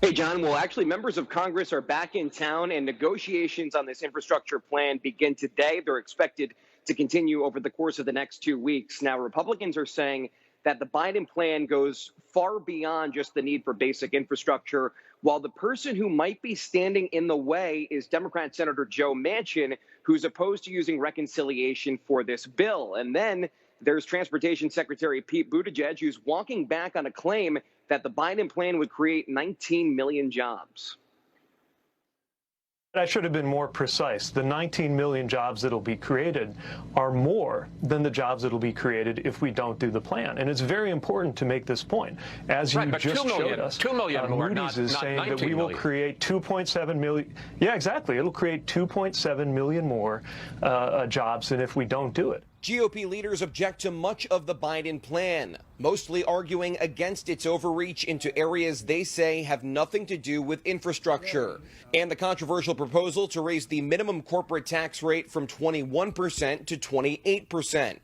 Hey, John. Well, actually, members of Congress are back in town, and negotiations on this infrastructure plan begin today. They're expected to continue over the course of the next 2 weeks. Now, Republicans are saying that the Biden plan goes far beyond just the need for basic infrastructure, while the person who might be standing in the way is Democrat Senator Joe Manchin, who's opposed to using reconciliation for this bill. And then there's Transportation Secretary Pete Buttigieg, who's walking back on a claim that the Biden plan would create 19 million jobs. I should have been more precise. The 19 million jobs that'll be created are more than the jobs that'll be created if we don't do the plan. And it's very important to make this point. As you just showed us, 2 million more, Moody's is not saying that we million. will create 2.7 million. Yeah, exactly. It'll create 2.7 million more jobs than if we don't do it. GOP leaders object to much of the Biden plan, mostly arguing against its overreach into areas they say have nothing to do with infrastructure, and the controversial proposal to raise the minimum corporate tax rate from 21% to 28%.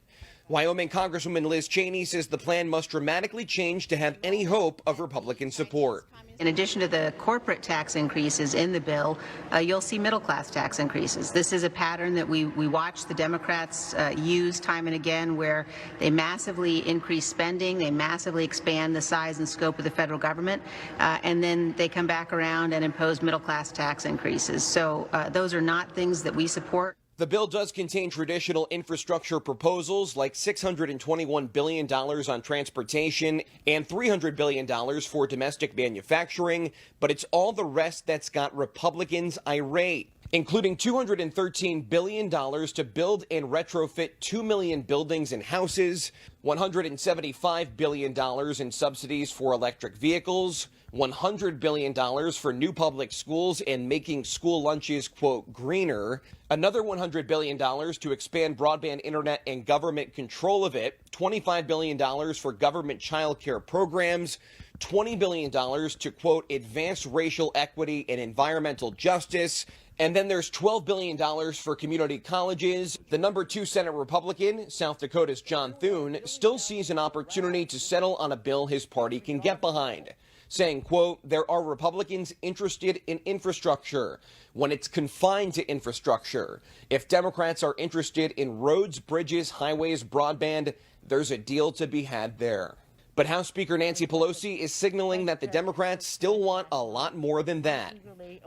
Wyoming Congresswoman Liz Cheney says the plan must dramatically change to have any hope of Republican support. In addition to the corporate tax increases in the bill, you'll see middle-class tax increases. This is a pattern that we watch the Democrats use time and again, where they massively increase spending, they massively expand the size and scope of the federal government, and then they come back around and impose middle-class tax increases. So those are not things that we support. The bill does contain traditional infrastructure proposals like $621 billion on transportation and $300 billion for domestic manufacturing, but it's all the rest that's got Republicans irate, including $213 billion to build and retrofit 2 million buildings and houses, $175 billion in subsidies for electric vehicles, $100 billion for new public schools and making school lunches, quote, greener, another $100 billion to expand broadband internet and government control of it, $25 billion for government child care programs, $20 billion to, quote, advance racial equity and environmental justice. And then there's $12 billion for community colleges. The number 2 Senate Republican, South Dakota's John Thune, still sees an opportunity to settle on a bill his party can get behind, saying, quote, there are Republicans interested in infrastructure when it's confined to infrastructure. If Democrats are interested in roads, bridges, highways, broadband, there's a deal to be had there. But House Speaker Nancy Pelosi is signaling that the Democrats still want a lot more than that.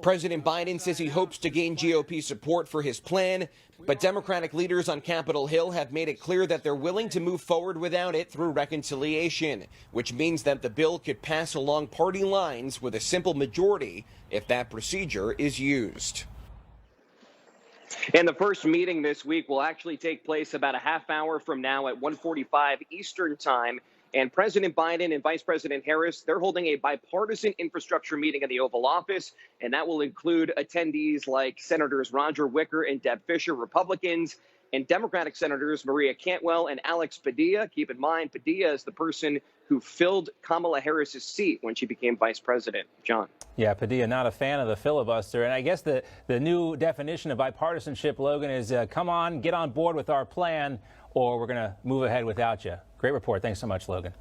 President Biden says he hopes to gain GOP support for his plan, but Democratic leaders on Capitol Hill have made it clear that they're willing to move forward without it through reconciliation, which means that the bill could pass along party lines with a simple majority if that procedure is used. And the first meeting this week will actually take place about a half hour from now at 1:45 Eastern Time. And President Biden and Vice President Harris, they're holding a bipartisan infrastructure meeting in the Oval Office, and that will include attendees like Senators Roger Wicker and Deb Fischer, Republicans, and Democratic Senators Maria Cantwell and Alex Padilla. Keep in mind, Padilla is the person who filled Kamala Harris's seat when she became vice president. John. Yeah, Padilla, not a fan of the filibuster. And I guess the new definition of bipartisanship, Logan, is come on, get on board with our plan, or we're going to move ahead without you. Great report. Thanks so much, Logan.